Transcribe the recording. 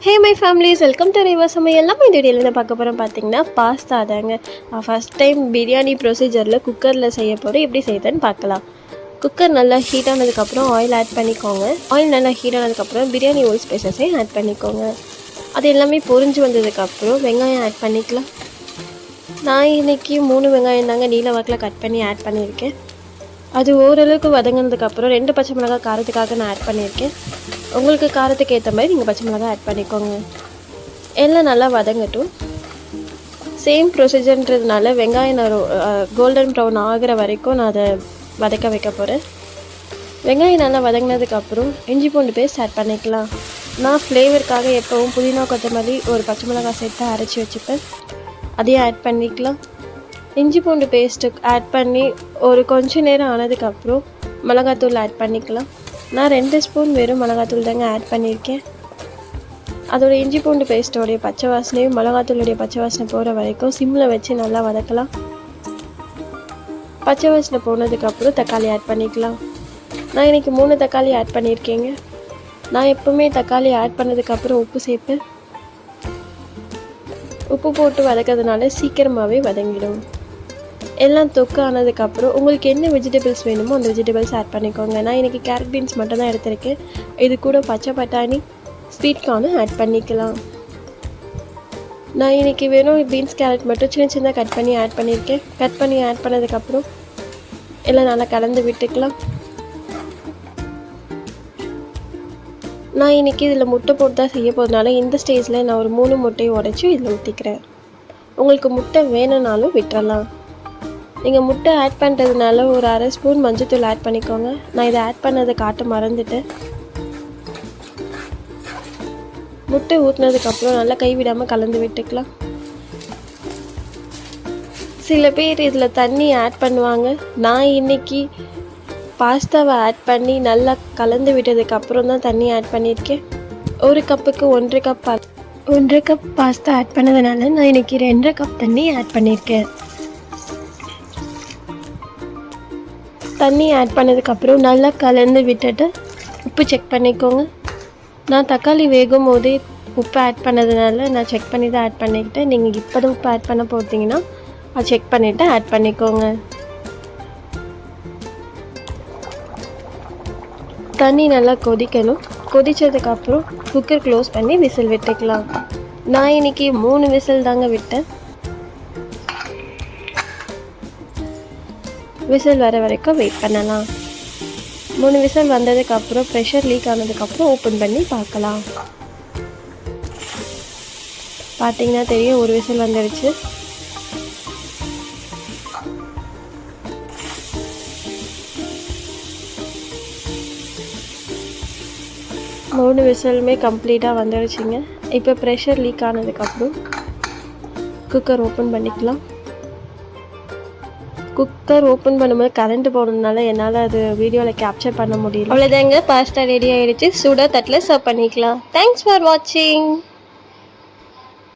Hey my families, welcome to river சமையல். நம்ம இந்த வீடியோவில் பார்க்க போகிறோம் பார்த்தீங்கன்னா பாஸ்தா தாங்க. ஃபஸ்ட் டைம் பிரியாணி ப்ரொசீஜரில் குக்கரில் செய்ய போகிறோம். எப்படி செய்யுதுன்னு பார்க்கலாம். குக்கர் நல்லா ஹீட் ஆனதுக்கப்புறம் ஆயில் ஆட் பண்ணிக்கோங்க. ஆயில் நல்லா ஹீட் ஆனதுக்கப்புறம் பிரியாணி ஓல் ஸ்பைசஸையும் ஆட் பண்ணிக்கோங்க. அது எல்லாமே பொரிஞ்சு வந்ததுக்கப்புறம் வெங்காயம் ஆட் பண்ணிக்கலாம். நான் இன்றைக்கி 3 வெங்காயம் தாங்க நீல வாக்கில் கட் பண்ணி ஆட் பண்ணியிருக்கேன். அது ஓரளவுக்கு வதங்கினதுக்கப்புறம் 2 பச்சை மிளகாய் காரத்துக்காக நான் ஆட் பண்ணியிருக்கேன். உங்களுக்கு காரத்துக்கு ஏற்ற மாதிரி நீங்கள் பச்சை மிளகாய் ஆட் பண்ணிக்கோங்க. எல்லாம் நல்லா வதங்கட்டும். சேம் ப்ரொசீஜர்ன்றதுனால வெங்காயம் நான் கோல்டன் ப்ரௌன் ஆகிற வரைக்கும் நான் அதை வதக்க வைக்க போகிறேன். வெங்காயம் நல்லா வதங்கினதுக்கப்புறம் இஞ்சி பூண்டு பேஸ்ட் ஆட் பண்ணிக்கலாம். நான் ஃப்ளேவருக்காக எப்போவும் புதினா கொத்தமல்லி ஒரு பச்சை மிளகாய் சேர்த்து அரைச்சி வச்சுப்பேன். அதையும் ஆட் பண்ணிக்கலாம். இஞ்சி பூண்டு பேஸ்ட்டு ஆட் பண்ணி ஒரு கொஞ்ச நேரம் ஆனதுக்கப்புறம் மிளகாத்தூள் ஆட் பண்ணிக்கலாம். நான் 2 ஸ்பூன் வெறும் மிளகாத்தூள் தாங்க ஆட் பண்ணியிருக்கேன். அதோட இஞ்சி பூண்டு பேஸ்ட்டோடைய பச்சை வாசனையும் மிளகாத்தூளுடைய பச்சை வாசனை போகிற வரைக்கும் சிம்மில் வச்சு நல்லா வதக்கலாம். பச்சை வாசனை போனதுக்கப்புறம் தக்காளி ஆட் பண்ணிக்கலாம். நான் இன்றைக்கி 3 தக்காளி ஆட் பண்ணியிருக்கேங்க. நான் எப்போவுமே தக்காளி ஆட் பண்ணதுக்கப்புறம் உப்பு சேர்ப்பேன். உப்பு போட்டு வதக்கிறதுனால சீக்கிரமாகவே வதங்கிடும். எல்லாம் தொக்கு ஆனதுக்கப்புறம் உங்களுக்கு என்ன வெஜிடபிள்ஸ் வேணுமோ அந்த வெஜிடபிள்ஸ் ஆட் பண்ணிக்கோங்க. நான் இன்றைக்கி கேரட் பீன்ஸ் மட்டும் தான் எடுத்திருக்கேன். இது கூட பச்சை பட்டாணி ஸ்வீட் கார்னும் ஆட் பண்ணிக்கலாம். நான் இன்றைக்கி வெறும் பீன்ஸ் கேரட் மட்டும் சின்ன சின்னதாக கட் பண்ணி ஆட் பண்ணியிருக்கேன். கட் பண்ணி ஆட் பண்ணதுக்கப்புறம் எல்லாம் நல்லா கலந்து விட்டுக்கலாம். நான் இன்றைக்கி இதில் முட்டை போட்டு தான் செய்ய போகிறதுனால இந்த ஸ்டேஜில் நான் ஒரு 3 முட்டையை உடைச்சி இதில் ஊற்றிக்கிறேன். உங்களுக்கு முட்டை வேணும்னாலும் விட்டுறலாம். நீங்கள் முட்டை ஆட் பண்ணுறதுனால ஒரு அரை ஸ்பூன் மஞ்சள்தூள் ஆட் பண்ணிக்கோங்க. நான் இதை ஆட் பண்ணதை காட்ட மறந்துட்டேன். முட்டை ஊற்றினதுக்கப்புறம் நல்லா கைவிடாமல் கலந்து விட்டுக்கலாம். சில பேர் இதில் தண்ணி ஆட் பண்ணுவாங்க. நான் இன்றைக்கி பாஸ்தாவை ஆட் பண்ணி நல்லா கலந்து விட்டதுக்கப்புறம் தான் தண்ணி ஆட் பண்ணியிருக்கேன். ஒரு கப்புக்கு 1 கப் பாஸ்தா ஆட் பண்ணதுனால நான் இன்றைக்கி 2 கப் தண்ணி ஆட் பண்ணியிருக்கேன். தண்ணி ஆட் பண்ணதுக்கப்புறம் நல்லா கலந்து விட்டுட்டு உப்பு செக் பண்ணிக்கோங்க. நான் தக்காளி வேகும் போதே உப்பு ஆட் பண்ணதுனால நான் செக் பண்ணி தான் ஆட் பண்ணிக்கிட்டேன். நீங்கள் இப்போ தான் உப்பு ஆட் பண்ண போகிறீங்கன்னா அதை செக் பண்ணிவிட்டு ஆட் பண்ணிக்கோங்க. தண்ணி நல்லா கொதிக்கணும். கொதித்ததுக்கப்புறம் குக்கர் க்ளோஸ் பண்ணி விசில் விட்டுக்கலாம். நான் இன்றைக்கி 3 விசில் தாங்க விட்டேன். விசில் வர வரைக்கும் வெயிட் பண்ணலாம். 3 விசில் வந்ததுக்கப்புறம் ப்ரெஷர் லீக் ஆனதுக்கப்புறம் ஓப்பன் பண்ணி பார்க்கலாம். பார்த்தீங்கன்னா தெரியும், ஒரு விசில் வந்துடுச்சு. மூணு விசிலுமே கம்ப்ளீட்டாக வந்துடுச்சுங்க. இப்போ ப்ரெஷர் லீக் ஆனதுக்கப்புறம் குக்கர் ஓப்பன் பண்ணிக்கலாம். குக்கர் ஓப்பன் பண்ணும்போது கரண்ட் போனதுனால என்னால் அது வீடியோவில் கேப்சர் பண்ண முடியல. அவ்வளோதாங்க, பாஸ்தா ரெடி ஆகிடுச்சு. சூடாக தட்டில் சர்வ் பண்ணிக்கலாம். தேங்க்ஸ் ஃபார் வாட்சிங்.